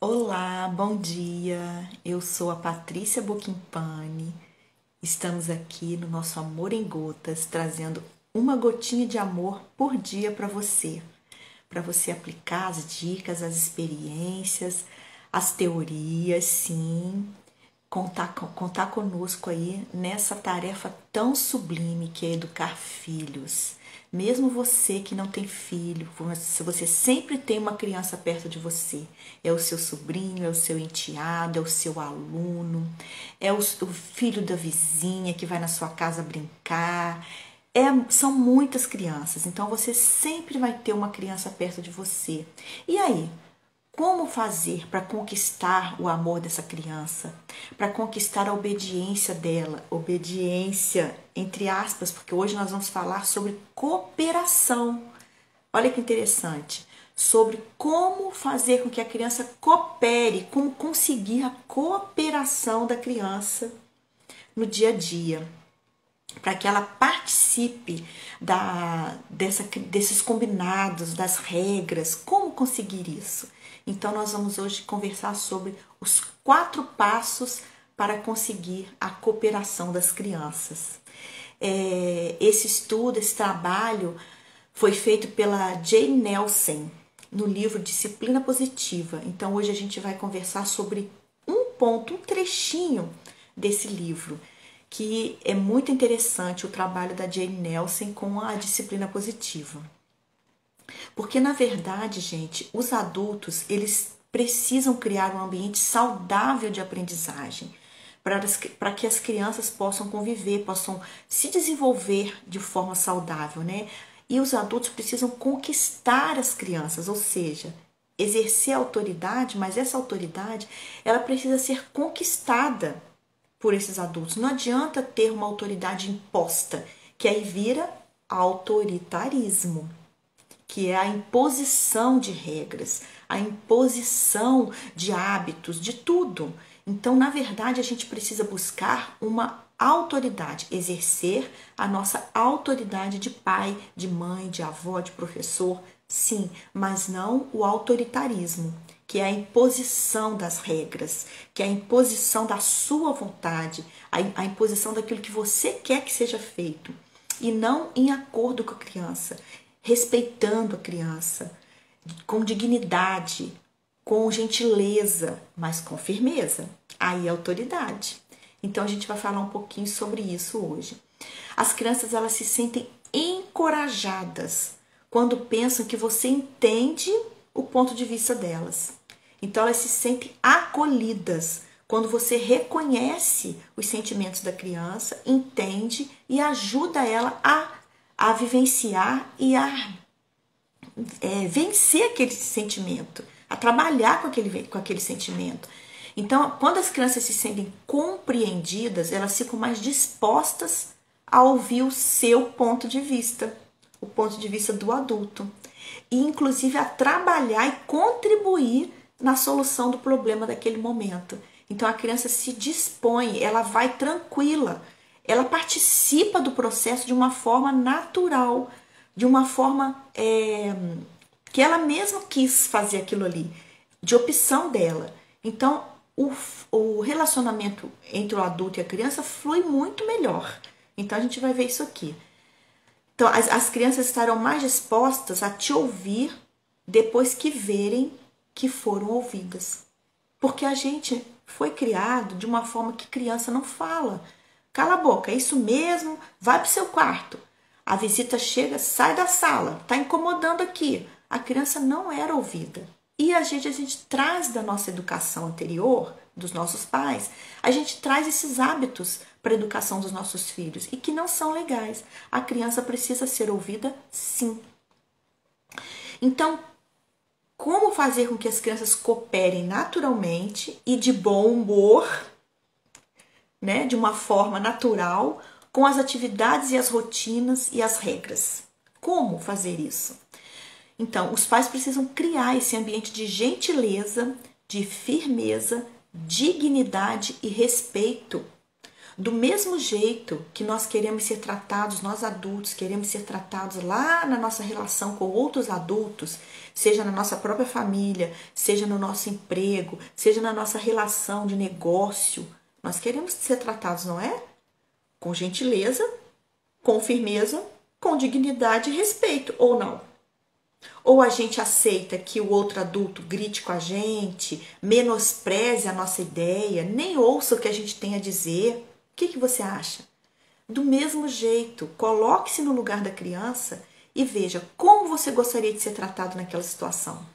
Olá, bom dia. Eu sou a Patrícia Boquimpani. Estamos aqui no nosso Amor em Gotas, trazendo uma gotinha de amor por dia para você aplicar as dicas, as experiências, as teorias, sim. Contar conosco aí nessa tarefa tão sublime que é educar filhos. Mesmo você que não tem filho, você sempre tem uma criança perto de você. É o seu sobrinho, é o seu enteado, é o seu aluno, é o filho da vizinha que vai na sua casa brincar. São muitas crianças, então você sempre vai ter uma criança perto de você. E aí? Como fazer para conquistar o amor dessa criança? Para conquistar a obediência dela? Obediência, entre aspas, porque hoje nós vamos falar sobre cooperação. Olha que interessante. Sobre como fazer com que a criança coopere, como conseguir a cooperação da criança no dia a dia, para que ela participe desses combinados, das regras. Como conseguir isso? Então, nós vamos hoje conversar sobre os 4 passos para conseguir a cooperação das crianças. Esse estudo, esse trabalho foi feito pela Jane Nelsen no livro Disciplina Positiva. Então, hoje a gente vai conversar sobre um trechinho desse livro, que é muito interessante o trabalho da Jane Nelsen com a disciplina positiva. Porque, na verdade, gente, os adultos, eles precisam criar um ambiente saudável de aprendizagem para que as crianças possam conviver, possam se desenvolver de forma saudável, né? E os adultos precisam conquistar as crianças, ou seja, exercer autoridade, mas essa autoridade, ela precisa ser conquistada por esses adultos. Não adianta ter uma autoridade imposta, que aí vira autoritarismo, que é a imposição de regras, a imposição de hábitos, de tudo. Então, na verdade, a gente precisa buscar uma autoridade, exercer a nossa autoridade de pai, de mãe, de avó, de professor, sim, mas não o autoritarismo, que é a imposição das regras, que é a imposição da sua vontade, a imposição daquilo que você quer que seja feito, e não em acordo com a criança, respeitando a criança, com dignidade, com gentileza, mas com firmeza. Aí é autoridade. Então a gente vai falar um pouquinho sobre isso hoje. As crianças, elas se sentem encorajadas quando pensam que você entende o ponto de vista delas. Então elas se sentem acolhidas quando você reconhece os sentimentos da criança, entende e ajuda ela a vivenciar e a vencer aquele sentimento, a trabalhar com aquele sentimento. Então, quando as crianças se sentem compreendidas, elas ficam mais dispostas a ouvir o seu ponto de vista, o ponto de vista do adulto, e inclusive a trabalhar e contribuir na solução do problema daquele momento. Então, a criança se dispõe, ela vai tranquila, ela participa do processo de uma forma natural, de uma forma que ela mesma quis fazer aquilo ali, de opção dela. Então, o relacionamento entre o adulto e a criança flui muito melhor. Então, a gente vai ver isso aqui. Então, as crianças estarão mais dispostas a te ouvir depois que verem que foram ouvidas. Porque a gente foi criado de uma forma que criança não fala. Cala a boca, é isso mesmo? Vai para o seu quarto. A visita chega, sai da sala, está incomodando aqui. A criança não era ouvida. E a gente traz da nossa educação anterior, dos nossos pais, a gente traz esses hábitos para a educação dos nossos filhos e que não são legais. A criança precisa ser ouvida, sim. Então, como fazer com que as crianças cooperem naturalmente e de bom humor, né, de uma forma natural, com as atividades e as rotinas e as regras? Como fazer isso? Então, os pais precisam criar esse ambiente de gentileza, de firmeza, dignidade e respeito. Do mesmo jeito que nós queremos ser tratados, nós adultos queremos ser tratados lá na nossa relação com outros adultos, seja na nossa própria família, seja no nosso emprego, seja na nossa relação de negócio, nós queremos ser tratados, não é? Com gentileza, com firmeza, com dignidade e respeito, ou não? Ou a gente aceita que o outro adulto grite com a gente, menospreze a nossa ideia, nem ouça o que a gente tem a dizer? O que você acha? Do mesmo jeito, coloque-se no lugar da criança e veja como você gostaria de ser tratado naquela situação.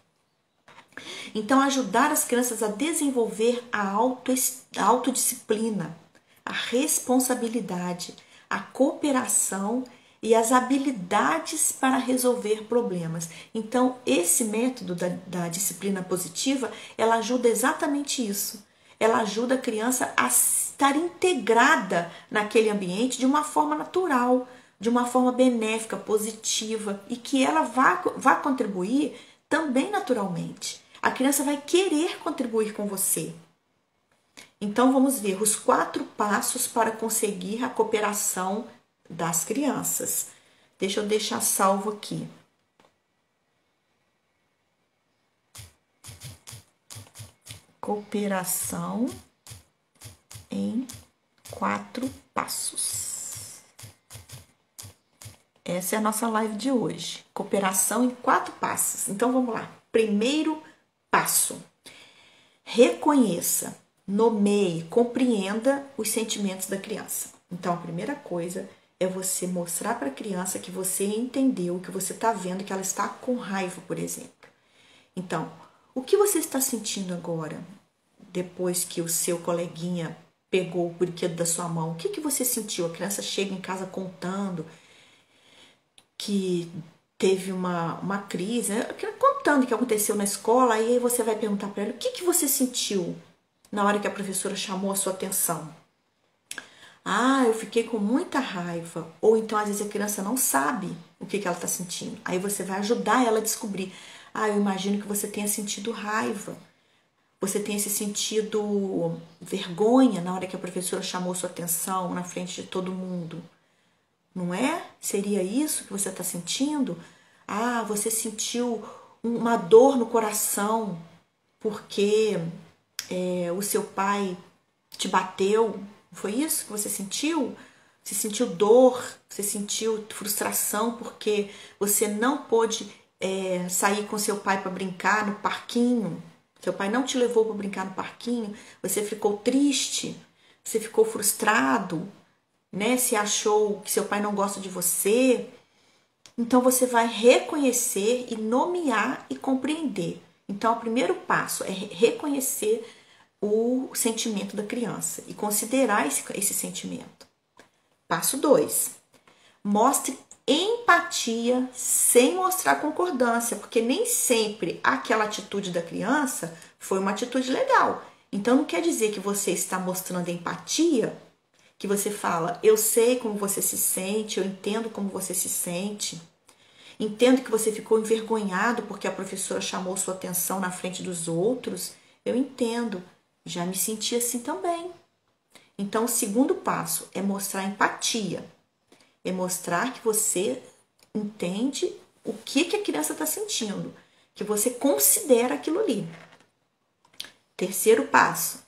Então, ajudar as crianças a desenvolver a autodisciplina, a responsabilidade, a cooperação e as habilidades para resolver problemas. Então, esse método da disciplina positiva, ela ajuda exatamente isso. Ela ajuda a criança a estar integrada naquele ambiente de uma forma natural, de uma forma benéfica, positiva, e que ela vá contribuir também naturalmente. A criança vai querer contribuir com você. Então, vamos ver os 4 passos para conseguir a cooperação das crianças. Deixa eu deixar salvo aqui. Cooperação em 4 passos. Essa é a nossa live de hoje. Cooperação em 4 passos. Então, vamos lá. Primeiro passo. Reconheça, nomeie, compreenda os sentimentos da criança. Então, a primeira coisa é você mostrar para a criança que você entendeu, que você está vendo que ela está com raiva, por exemplo. Então, o que você está sentindo agora, depois que o seu coleguinha pegou o brinquedo da sua mão? O que você sentiu? A criança chega em casa contando que teve uma crise, né? Contando o que aconteceu na escola, aí você vai perguntar para ela, o que você sentiu na hora que a professora chamou a sua atenção? Ah, eu fiquei com muita raiva. Ou então, às vezes, a criança não sabe o que ela está sentindo. Aí você vai ajudar ela a descobrir. Ah, eu imagino que você tenha sentido raiva. Você tenha se sentido vergonha na hora que a professora chamou sua atenção na frente de todo mundo. Não é? Seria isso que você está sentindo? Ah, você sentiu uma dor no coração porque o seu pai te bateu. Foi isso que você sentiu? Você sentiu dor, você sentiu frustração porque você não pôde sair com seu pai para brincar no parquinho. Seu pai não te levou para brincar no parquinho. Você ficou triste, você ficou frustrado, né? Se achou que seu pai não gosta de você. Então você vai reconhecer e nomear e compreender. Então o primeiro passo é reconhecer o sentimento da criança e considerar esse sentimento. Passo 2. Mostre empatia sem mostrar concordância, porque nem sempre aquela atitude da criança foi uma atitude legal. Então não quer dizer que você está mostrando empatia, que você fala, eu sei como você se sente, eu entendo como você se sente, entendo que você ficou envergonhado porque a professora chamou sua atenção na frente dos outros, eu entendo. Já me senti assim também. Então, o segundo passo é mostrar empatia. É mostrar que você entende o que a criança está sentindo. Que você considera aquilo ali. Terceiro passo.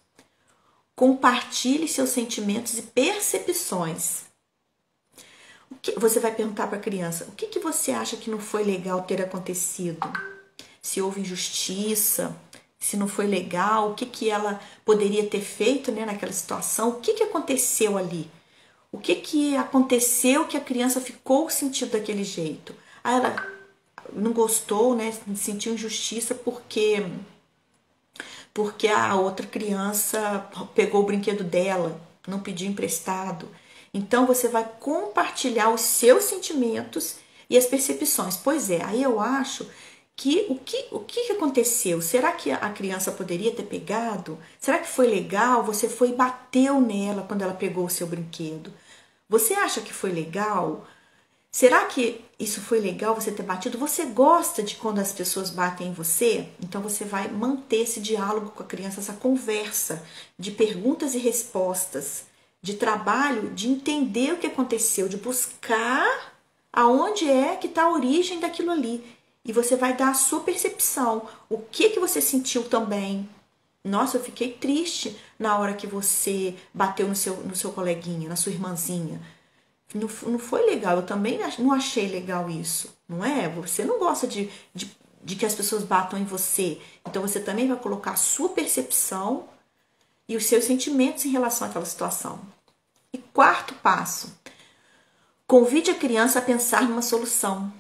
Compartilhe seus sentimentos e percepções. Você vai perguntar para a criança, o que você acha que não foi legal ter acontecido? Se houve injustiça, se não foi legal, o que ela poderia ter feito, né, naquela situação, o que aconteceu ali? O que aconteceu que a criança ficou sentindo daquele jeito? Ah, ela não gostou, né, sentiu injustiça porque a outra criança pegou o brinquedo dela, não pediu emprestado. Então você vai compartilhar os seus sentimentos e as percepções. Pois é, aí eu acho que o que aconteceu? Será que a criança poderia ter pegado? Será que foi legal? Você foi e bateu nela quando ela pegou o seu brinquedo. Você acha que foi legal? Será que isso foi legal você ter batido? Você gosta de quando as pessoas batem em você? Então você vai manter esse diálogo com a criança, essa conversa de perguntas e respostas, de trabalho, de entender o que aconteceu, de buscar aonde é que está a origem daquilo ali. E você vai dar a sua percepção. O que você sentiu também? Nossa, eu fiquei triste na hora que você bateu no seu coleguinha, na sua irmãzinha. Não foi legal, eu também não achei legal isso, não é? Você não gosta de que as pessoas batam em você. Então você também vai colocar a sua percepção e os seus sentimentos em relação àquela situação. E quarto passo, convide a criança a pensar numa solução.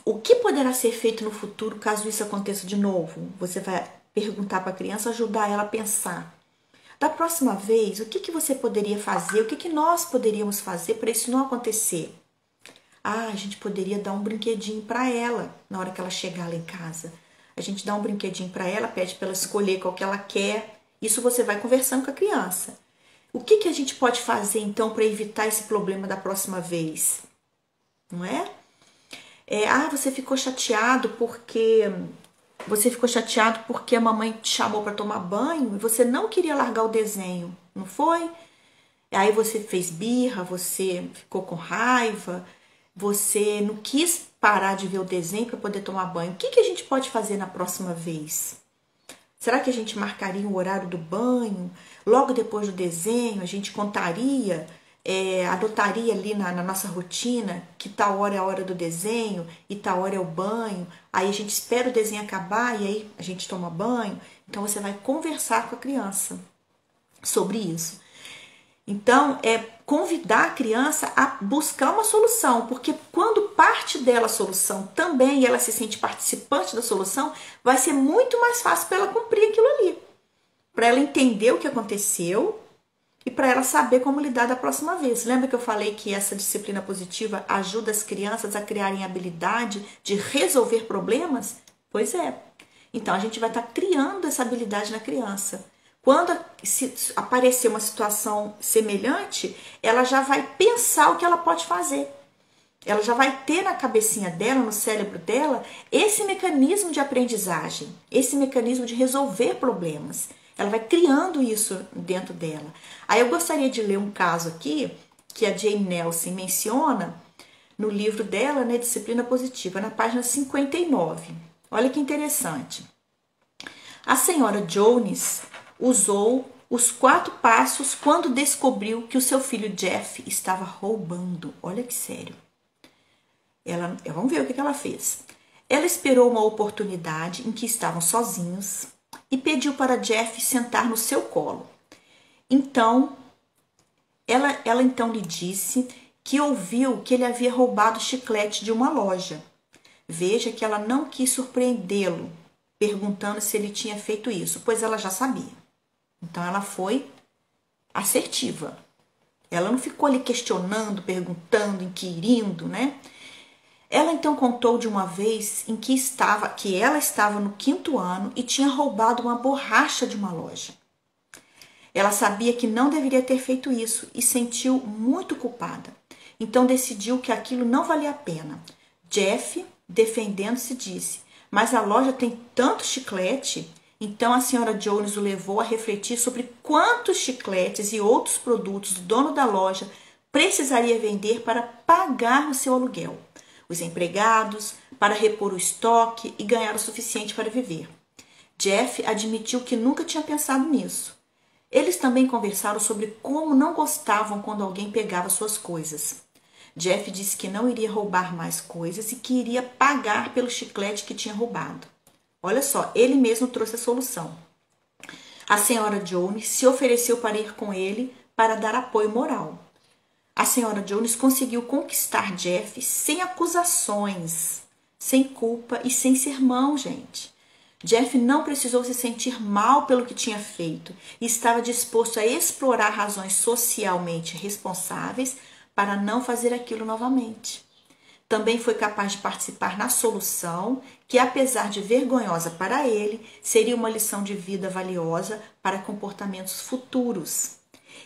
O que poderá ser feito no futuro caso isso aconteça de novo? Você vai perguntar para a criança, ajudar ela a pensar. Da próxima vez, o que você poderia fazer? O que nós poderíamos fazer para isso não acontecer? Ah, a gente poderia dar um brinquedinho para ela na hora que ela chegar lá em casa. A gente dá um brinquedinho para ela, pede para ela escolher qual que ela quer. Isso você vai conversando com a criança. O que a gente pode fazer então para evitar esse problema da próxima vez? Não é? Você ficou chateado porque a mamãe te chamou para tomar banho e você não queria largar o desenho, não foi? Aí você fez birra, você ficou com raiva, você não quis parar de ver o desenho para poder tomar banho. O que a gente pode fazer na próxima vez? Será que a gente marcaria o horário do banho? Logo depois do desenho, a gente contaria, adotaria ali na nossa rotina que tal hora é a hora do desenho e tal hora é o banho. Aí a gente espera o desenho acabar e aí a gente toma banho. Então você vai conversar com a criança sobre isso. Então, convidar a criança a buscar uma solução, porque quando parte dela a solução também e ela se sente participante da solução, vai ser muito mais fácil para ela cumprir aquilo ali. Para ela entender o que aconteceu e para ela saber como lidar da próxima vez. Lembra que eu falei que essa disciplina positiva ajuda as crianças a criarem habilidade de resolver problemas? Pois é. Então, a gente vai estar criando essa habilidade na criança. Quando aparecer uma situação semelhante, ela já vai pensar o que ela pode fazer. Ela já vai ter na cabecinha dela, no cérebro dela, esse mecanismo de aprendizagem, esse mecanismo de resolver problemas. Ela vai criando isso dentro dela. Aí eu gostaria de ler um caso aqui, que a Jane Nelson menciona no livro dela, né, Disciplina Positiva, na página 59. Olha que interessante. A senhora Jones usou os 4 passos quando descobriu que o seu filho Jeff estava roubando. Olha que sério. Vamos ver o que ela fez. Ela esperou uma oportunidade em que estavam sozinhos e pediu para Jeff sentar no seu colo. Então, ela então lhe disse que ouviu que ele havia roubado chiclete de uma loja. Veja que ela não quis surpreendê-lo, perguntando se ele tinha feito isso, pois ela já sabia. Então, ela foi assertiva. Ela não ficou ali questionando, perguntando, inquirindo, né? Ela então contou de uma vez em que ela estava no 5º ano e tinha roubado uma borracha de uma loja. Ela sabia que não deveria ter feito isso e sentiu muito culpada. Então decidiu que aquilo não valia a pena. Jeff, defendendo-se, disse: "Mas a loja tem tanto chiclete." Então a senhora Jones o levou a refletir sobre quantos chicletes e outros produtos o dono da loja precisaria vender para pagar o seu aluguel, os empregados, para repor o estoque e ganhar o suficiente para viver. Jeff admitiu que nunca tinha pensado nisso. Eles também conversaram sobre como não gostavam quando alguém pegava suas coisas. Jeff disse que não iria roubar mais coisas e que iria pagar pelo chiclete que tinha roubado. Olha só, ele mesmo trouxe a solução. A senhora Jones se ofereceu para ir com ele para dar apoio moral. A senhora Jones conseguiu conquistar Jeff sem acusações, sem culpa e sem sermão, gente. Jeff não precisou se sentir mal pelo que tinha feito e estava disposto a explorar razões socialmente responsáveis para não fazer aquilo novamente. Também foi capaz de participar na solução, que apesar de vergonhosa para ele, seria uma lição de vida valiosa para comportamentos futuros.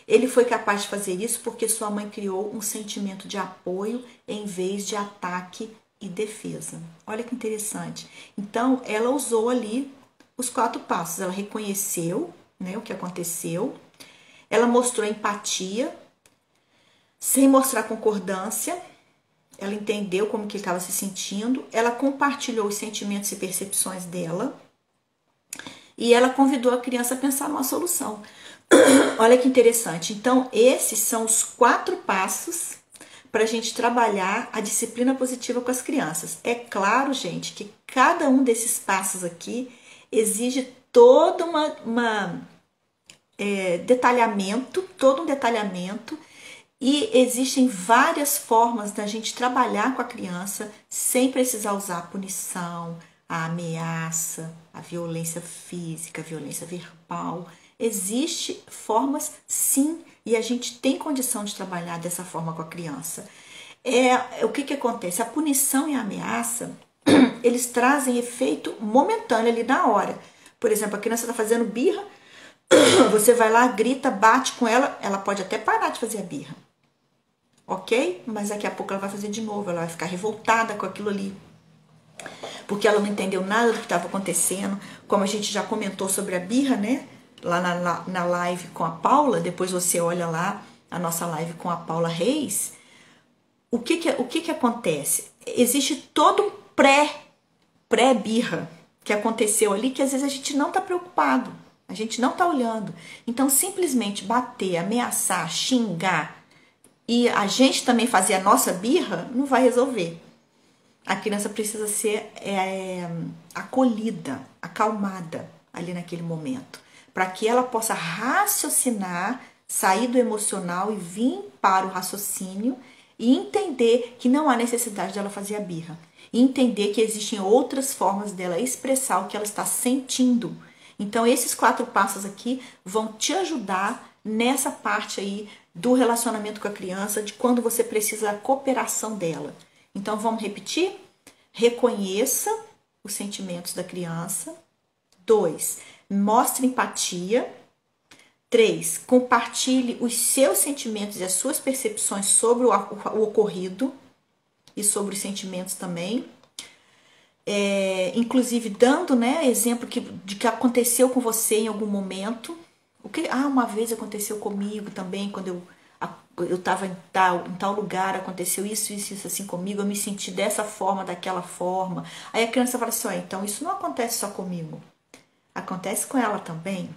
Ele foi capaz de fazer isso porque sua mãe criou um sentimento de apoio em vez de ataque e defesa. Olha que interessante. Então, ela usou ali os 4 passos. Ela reconheceu, né, o que aconteceu. Ela mostrou empatia, sem mostrar concordância. Ela entendeu como que ele estava se sentindo. Ela compartilhou os sentimentos e percepções dela. E ela convidou a criança a pensar numa solução. Olha que interessante. Então, esses são os 4 passos para a gente trabalhar a disciplina positiva com as crianças. É claro, gente, que cada um desses passos aqui exige todo todo um detalhamento, e existem várias formas da gente trabalhar com a criança sem precisar usar a punição, a ameaça, a violência física, a violência verbal. Existem formas, sim, e a gente tem condição de trabalhar dessa forma com a criança. O que acontece? A punição e a ameaça, eles trazem efeito momentâneo ali na hora. Por exemplo, a criança está fazendo birra, você vai lá, grita, bate com ela, ela pode até parar de fazer a birra, ok? Mas daqui a pouco ela vai fazer de novo, ela vai ficar revoltada com aquilo ali, porque ela não entendeu nada do que estava acontecendo. Como a gente já comentou sobre a birra, né? Lá na live com a Paula, depois você olha lá a nossa live com a Paula Reis. O que acontece? Existe todo um pré-birra que aconteceu ali, que às vezes a gente não está preocupado, a gente não está olhando. Então, simplesmente bater, ameaçar, xingar e a gente também fazer a nossa birra não vai resolver. A criança precisa ser acolhida, acalmada ali naquele momento, para que ela possa raciocinar, sair do emocional e vir para o raciocínio e entender que não há necessidade dela fazer a birra. E entender que existem outras formas dela expressar o que ela está sentindo. Então, esses 4 passos aqui vão te ajudar nessa parte aí do relacionamento com a criança, de quando você precisa da cooperação dela. Então, vamos repetir? Reconheça os sentimentos da criança. 2, mostre empatia. 3, compartilhe os seus sentimentos e as suas percepções sobre o ocorrido e sobre os sentimentos também. Inclusive dando, né, exemplo de que aconteceu com você em algum momento. Uma vez aconteceu comigo também, quando eu estava em tal lugar, aconteceu isso assim comigo, eu me senti dessa forma, daquela forma. Aí a criança fala assim, então isso não acontece só comigo, acontece com ela também,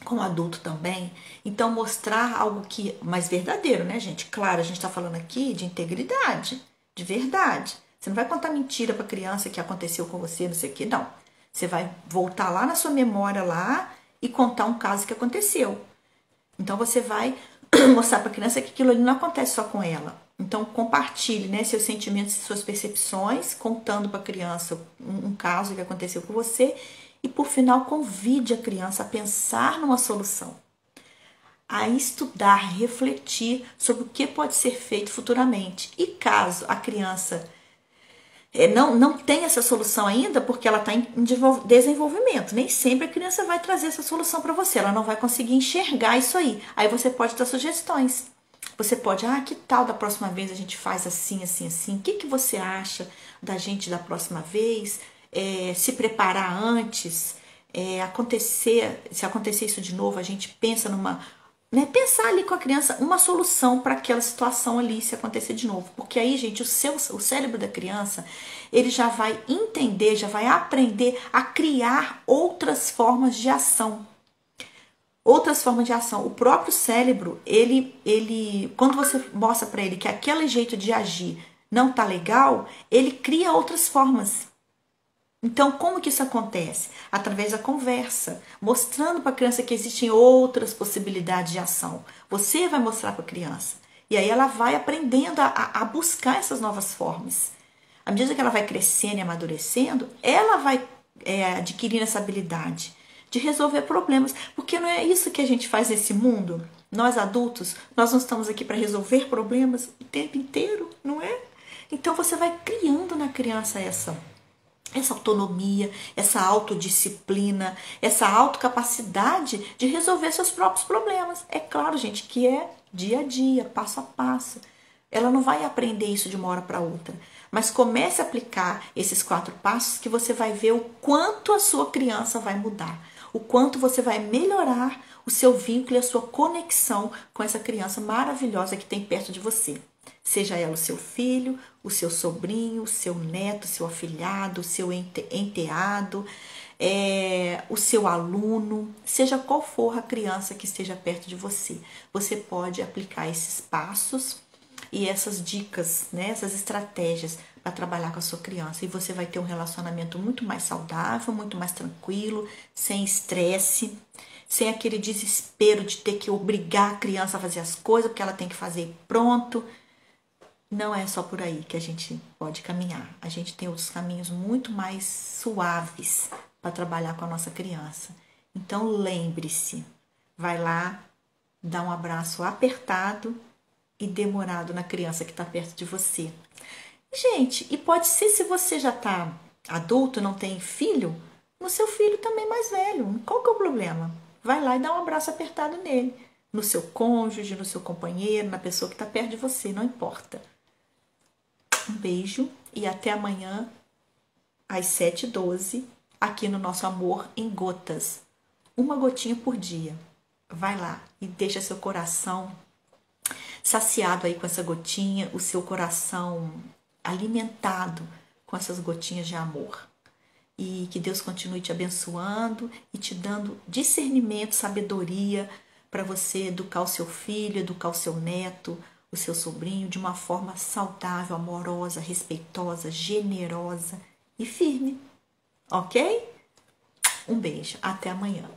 com o adulto também. Então, mostrar algo que mais verdadeiro, né, gente? Claro, a gente está falando aqui de integridade, de verdade. Você não vai contar mentira para a criança que aconteceu com você, não sei o que, não. Você vai voltar lá na sua memória lá e contar um caso que aconteceu. Então, você vai mostrar para a criança que aquilo ali não acontece só com ela. Então, compartilhe, né, seus sentimentos e suas percepções, contando para a criança um caso que aconteceu com você. E, por final, convide a criança a pensar numa solução, a estudar, refletir sobre o que pode ser feito futuramente. E caso a criança não tenha essa solução ainda, porque ela está em desenvolvimento, nem sempre a criança vai trazer essa solução para você, ela não vai conseguir enxergar isso aí. Aí você pode dar sugestões. Você pode, que tal da próxima vez a gente faz assim, assim, assim? O que você acha da gente da próxima vez? Se preparar antes, se acontecer isso de novo, a gente pensa pensar ali com a criança uma solução para aquela situação ali, se acontecer de novo. Porque aí, gente, o cérebro da criança, ele já vai entender, já vai aprender a criar outras formas de ação. Outras formas de ação. O próprio cérebro, quando você mostra para ele que aquele jeito de agir não tá legal, ele cria outras formas. Então, como que isso acontece? Através da conversa, mostrando para a criança que existem outras possibilidades de ação. Você vai mostrar para a criança. E aí ela vai aprendendo a buscar essas novas formas. À medida que ela vai crescendo e amadurecendo, ela vai adquirindo essa habilidade de resolver problemas. Porque não é isso que a gente faz nesse mundo? Nós adultos, nós não estamos aqui para resolver problemas o tempo inteiro, não é? Então, você vai criando na criança essa autonomia, essa autodisciplina, essa autocapacidade de resolver seus próprios problemas. É claro, gente, que é dia a dia, passo a passo. Ela não vai aprender isso de uma hora para outra. Mas comece a aplicar esses 4 passos que você vai ver o quanto a sua criança vai mudar. o quanto você vai melhorar o seu vínculo e a sua conexão com essa criança maravilhosa que tem perto de você. Seja ela o seu filho, o seu sobrinho, o seu neto, o seu afilhado, o seu enteado, o seu aluno, seja qual for a criança que esteja perto de você. Você pode aplicar esses passos e essas dicas, né, essas estratégias para trabalhar com a sua criança. E você vai ter um relacionamento muito mais saudável, muito mais tranquilo, sem estresse, sem aquele desespero de ter que obrigar a criança a fazer as coisas, porque ela tem que fazer e pronto. Não é só por aí que a gente pode caminhar. A gente tem outros caminhos muito mais suaves para trabalhar com a nossa criança. Então lembre-se, vai lá, dá um abraço apertado e demorado na criança que está perto de você. Gente, e pode ser, se você já está adulto, não tem filho, no seu filho também mais velho. Qual que é o problema? Vai lá e dá um abraço apertado nele. No seu cônjuge, no seu companheiro, na pessoa que está perto de você, não importa. Um beijo e até amanhã às 7h12, aqui no nosso Amor em Gotas. Uma gotinha por dia. Vai lá e deixa seu coração saciado aí com essa gotinha, o seu coração alimentado com essas gotinhas de amor. E que Deus continue te abençoando e te dando discernimento, sabedoria para você educar o seu filho, educar o seu neto, o seu sobrinho de uma forma saudável, amorosa, respeitosa, generosa e firme. Ok? Um beijo. Até amanhã.